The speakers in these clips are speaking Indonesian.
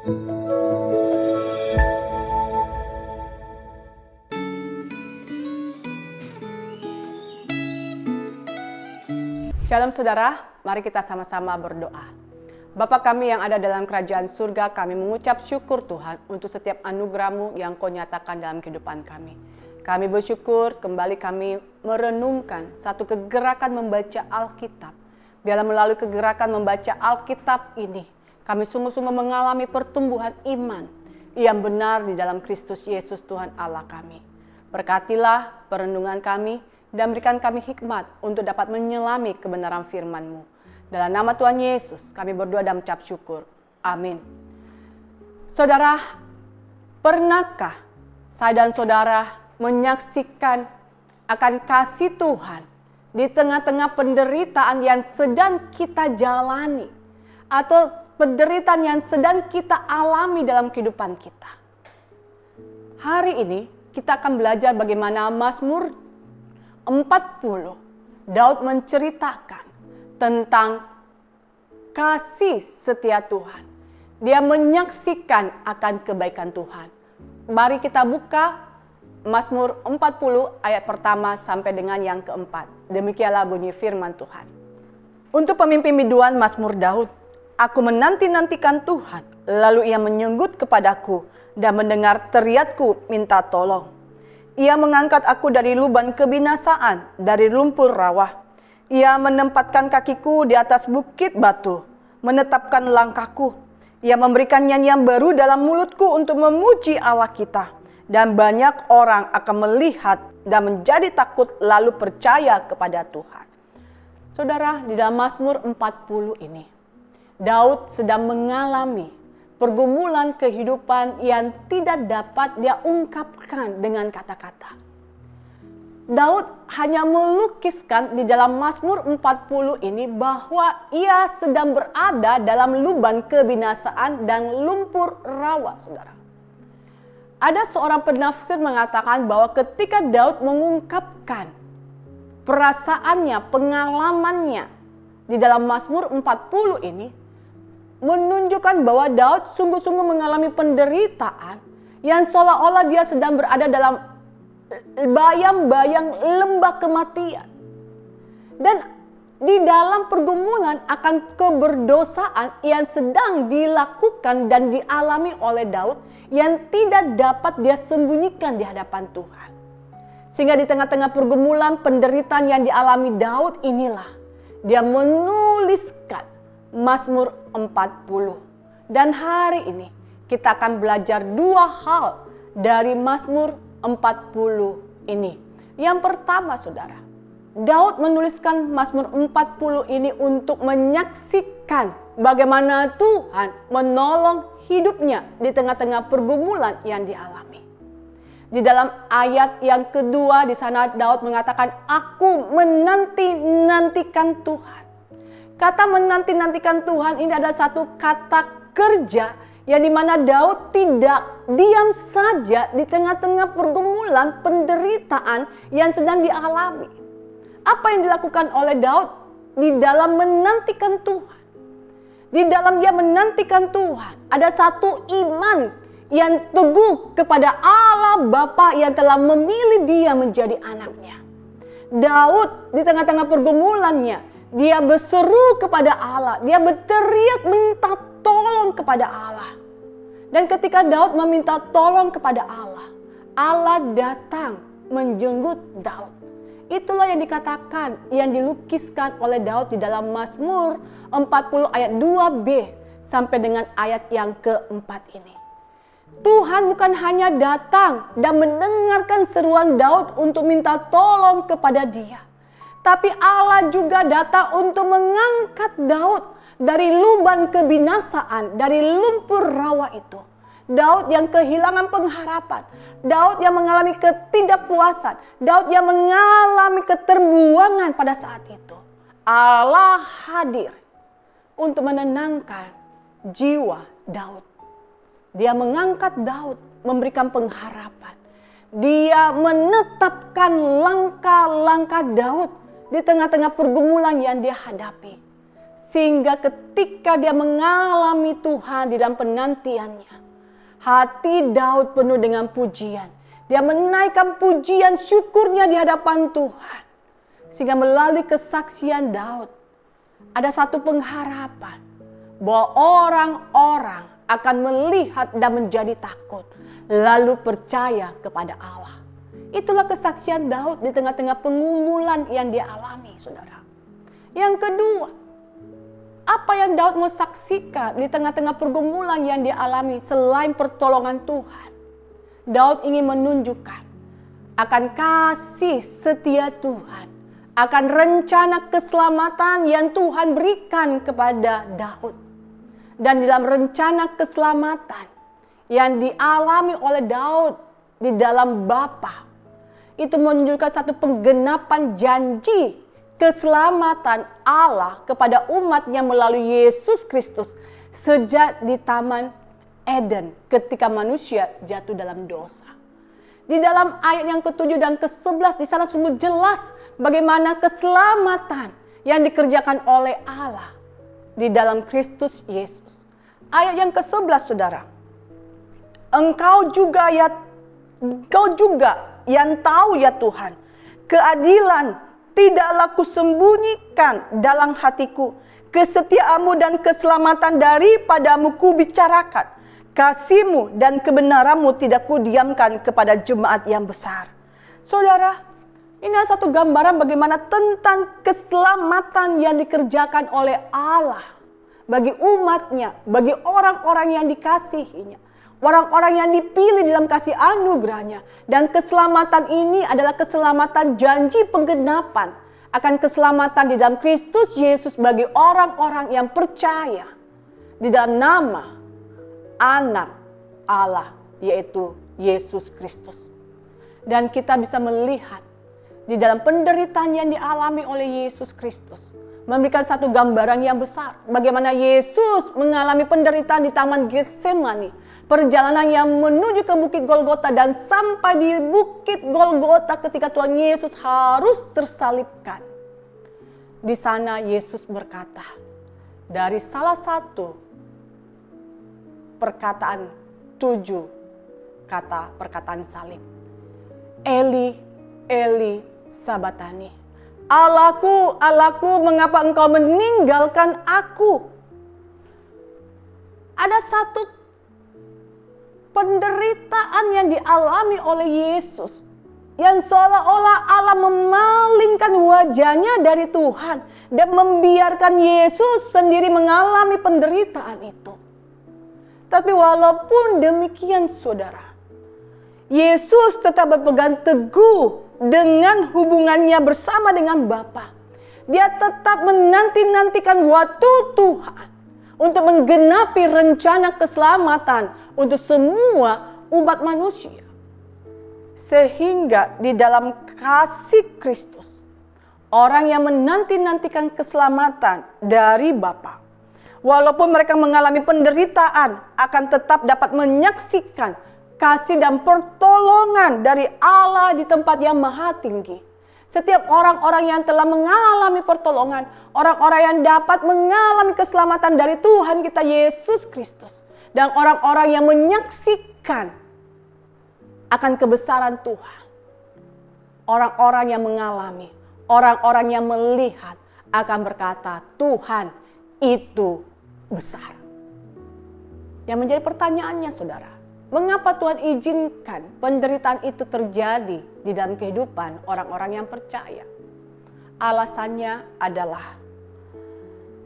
Shalom saudara, mari kita sama-sama berdoa. Bapa kami yang ada dalam kerajaan surga, kami mengucap syukur Tuhan untuk setiap anugerah-Mu yang Kau nyatakan dalam kehidupan kami. Kami bersyukur kembali kami merenungkan satu kegerakan membaca Alkitab. Biarlah melalui kegerakan membaca Alkitab ini, kami sungguh-sungguh mengalami pertumbuhan iman yang benar di dalam Kristus Yesus Tuhan Allah kami. Berkatilah perenungan kami dan berikan kami hikmat untuk dapat menyelami kebenaran firman-Mu. Dalam nama Tuhan Yesus kami berdoa dan mengucap syukur. Amin. Saudara, pernahkah saya dan saudara menyaksikan akan kasih Tuhan di tengah-tengah penderitaan yang sedang kita jalani atau penderitaan yang sedang kita alami dalam kehidupan kita? Hari ini kita akan belajar bagaimana Mazmur 40 Daud menceritakan tentang kasih setia Tuhan. Dia menyaksikan akan kebaikan Tuhan. Mari kita buka Mazmur 40 ayat pertama sampai dengan yang keempat. Demikianlah bunyi firman Tuhan. Untuk pemimpin biduan Mazmur Daud, aku menanti-nantikan Tuhan, lalu ia menyenggut kepadaku dan mendengar teriakku minta tolong. Ia mengangkat aku dari lubang kebinasaan, dari lumpur rawa. Ia menempatkan kakiku di atas bukit batu, menetapkan langkahku. Ia memberikan nyanyian baru dalam mulutku untuk memuji Allah kita. Dan banyak orang akan melihat dan menjadi takut lalu percaya kepada Tuhan. Saudara, di dalam Mazmur 40 ini, Daud sedang mengalami pergumulan kehidupan yang tidak dapat dia ungkapkan dengan kata-kata. Daud hanya melukiskan di dalam Mazmur 40 ini bahwa ia sedang berada dalam lubang kebinasaan dan lumpur rawa, saudara. Ada seorang penafsir mengatakan bahwa ketika Daud mengungkapkan perasaannya, pengalamannya di dalam Mazmur 40 ini, menunjukkan bahwa Daud sungguh-sungguh mengalami penderitaan yang seolah-olah dia sedang berada dalam bayang-bayang lembah kematian. Dan di dalam pergumulan akan keberdosaan yang sedang dilakukan dan dialami oleh Daud yang tidak dapat dia sembunyikan di hadapan Tuhan. Sehingga di tengah-tengah pergumulan penderitaan yang dialami Daud inilah dia menuliskan Mazmur 40. Dan hari ini kita akan belajar dua hal dari Mazmur 40 ini. Yang pertama, saudara, Daud menuliskan Mazmur 40 ini untuk menyaksikan bagaimana Tuhan menolong hidupnya di tengah-tengah pergumulan yang dialami. Di dalam ayat yang kedua di sana Daud mengatakan, aku menanti-nantikan Tuhan. Kata menanti-nantikan Tuhan ini ada satu kata kerja yang dimana Daud tidak diam saja di tengah-tengah pergumulan penderitaan yang sedang dialami. Apa yang dilakukan oleh Daud di dalam menantikan Tuhan? Di dalam dia menantikan Tuhan, ada satu iman yang teguh kepada Allah Bapa yang telah memilih dia menjadi anaknya. Daud di tengah-tengah pergumulannya, dia berseru kepada Allah, dia berteriak minta tolong kepada Allah. Dan ketika Daud meminta tolong kepada Allah, Allah datang menjenggut Daud. Itulah yang dikatakan, yang dilukiskan oleh Daud di dalam Mazmur 40 ayat 2b sampai dengan ayat yang keempat ini. Tuhan bukan hanya datang dan mendengarkan seruan Daud untuk minta tolong kepada dia. Tapi Allah juga datang untuk mengangkat Daud dari lubang kebinasaan, dari lumpur rawa itu. Daud yang kehilangan pengharapan, Daud yang mengalami ketidakpuasan, Daud yang mengalami keterbuangan pada saat itu. Allah hadir untuk menenangkan jiwa Daud. Dia mengangkat Daud, memberikan pengharapan. Dia menetapkan langkah-langkah Daud di tengah-tengah pergumulan yang dia hadapi. Sehingga ketika dia mengalami Tuhan di dalam penantiannya, hati Daud penuh dengan pujian. Dia menaikkan pujian syukurnya di hadapan Tuhan. Sehingga melalui kesaksian Daud, ada satu pengharapan bahwa orang-orang akan melihat dan menjadi takut, lalu percaya kepada Allah. Itulah kesaksian Daud di tengah-tengah pengumulan yang dia alami, saudara. Yang kedua, apa yang Daud mau saksikan di tengah-tengah pergumulan yang dia alami selain pertolongan Tuhan? Daud ingin menunjukkan akan kasih setia Tuhan, akan rencana keselamatan yang Tuhan berikan kepada Daud. Dan dalam rencana keselamatan yang dialami oleh Daud di dalam Bapa, itu menunjukkan satu penggenapan janji keselamatan Allah kepada umatnya melalui Yesus Kristus sejak di Taman Eden ketika manusia jatuh dalam dosa. Di dalam ayat yang ke-7 dan ke-11 di sana sungguh jelas bagaimana keselamatan yang dikerjakan oleh Allah di dalam Kristus Yesus. Ayat yang ke-11, saudara. Engkau juga yang tahu ya Tuhan, keadilan tidaklah kusembunyikan dalam hatiku, kesetiaanmu dan keselamatan daripadamu kubicarakan, kasihmu dan kebenaranmu tidak kudiamkan kepada jemaat yang besar. Saudara, ini adalah satu gambaran bagaimana tentang keselamatan yang dikerjakan oleh Allah bagi umatnya, bagi orang-orang yang dikasihinya, orang-orang yang dipilih dalam kasih anugerahnya. Dan keselamatan ini adalah keselamatan janji penggenapan akan keselamatan di dalam Kristus Yesus bagi orang-orang yang percaya di dalam nama Anak Allah, yaitu Yesus Kristus. Dan kita bisa melihat di dalam penderitaan yang dialami oleh Yesus Kristus, memberikan satu gambaran yang besar bagaimana Yesus mengalami penderitaan di Taman Getsemani. Perjalanan yang menuju ke Bukit Golgota, dan sampai di Bukit Golgota ketika Tuhan Yesus harus tersalibkan. Di sana Yesus berkata, dari salah satu perkataan 7 kata perkataan salib, Eli, Eli, sabatani. Allahku, Allahku, mengapa engkau meninggalkan aku? Ada satu penderitaan yang dialami oleh Yesus, yang seolah-olah Allah memalingkan wajahnya dari Tuhan dan membiarkan Yesus sendiri mengalami penderitaan itu. Tapi walaupun demikian, saudara, Yesus tetap berpegang teguh dengan hubungannya bersama dengan Bapa. Dia tetap menanti-nantikan waktu Tuhan untuk menggenapi rencana keselamatan untuk semua umat manusia. Sehingga di dalam kasih Kristus, orang yang menanti-nantikan keselamatan dari Bapa, walaupun mereka mengalami penderitaan, akan tetap dapat menyaksikan kasih dan pertolongan dari Allah di tempat yang maha tinggi. Setiap orang-orang yang telah mengalami pertolongan, orang-orang yang dapat mengalami keselamatan dari Tuhan kita Yesus Kristus, dan orang-orang yang menyaksikan akan kebesaran Tuhan, orang-orang yang mengalami, orang-orang yang melihat akan berkata, Tuhan itu besar. Yang menjadi pertanyaannya, saudara, mengapa Tuhan izinkan penderitaan itu terjadi di dalam kehidupan orang-orang yang percaya? Alasannya adalah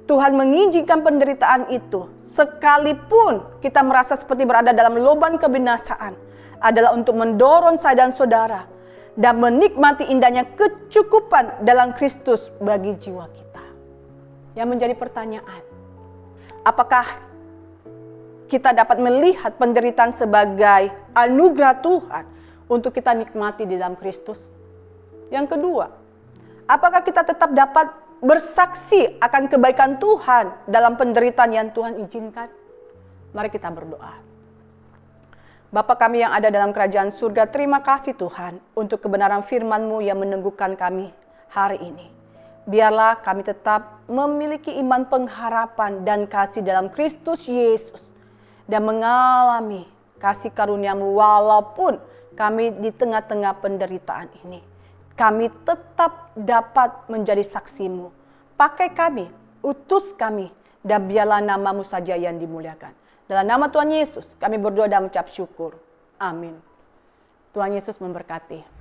Tuhan mengizinkan penderitaan itu sekalipun kita merasa seperti berada dalam lubang kebinasaan, adalah untuk mendorong saya dan saudara dan menikmati indahnya kecukupan dalam Kristus bagi jiwa kita. Yang menjadi pertanyaan, apakah kita dapat melihat penderitaan sebagai anugerah Tuhan untuk kita nikmati di dalam Kristus? Yang kedua, apakah kita tetap dapat bersaksi akan kebaikan Tuhan dalam penderitaan yang Tuhan izinkan? Mari kita berdoa. Bapa kami yang ada dalam kerajaan surga, terima kasih Tuhan untuk kebenaran firman-Mu yang meneguhkan kami hari ini. Biarlah kami tetap memiliki iman pengharapan dan kasih dalam Kristus Yesus. Dan mengalami kasih karunia-Mu walaupun kami di tengah-tengah penderitaan ini. Kami tetap dapat menjadi saksi-Mu. Pakai kami, utus kami, dan biarlah nama-Mu saja yang dimuliakan. Dalam nama Tuhan Yesus kami berdoa dan mengucap syukur. Amin. Tuhan Yesus memberkati.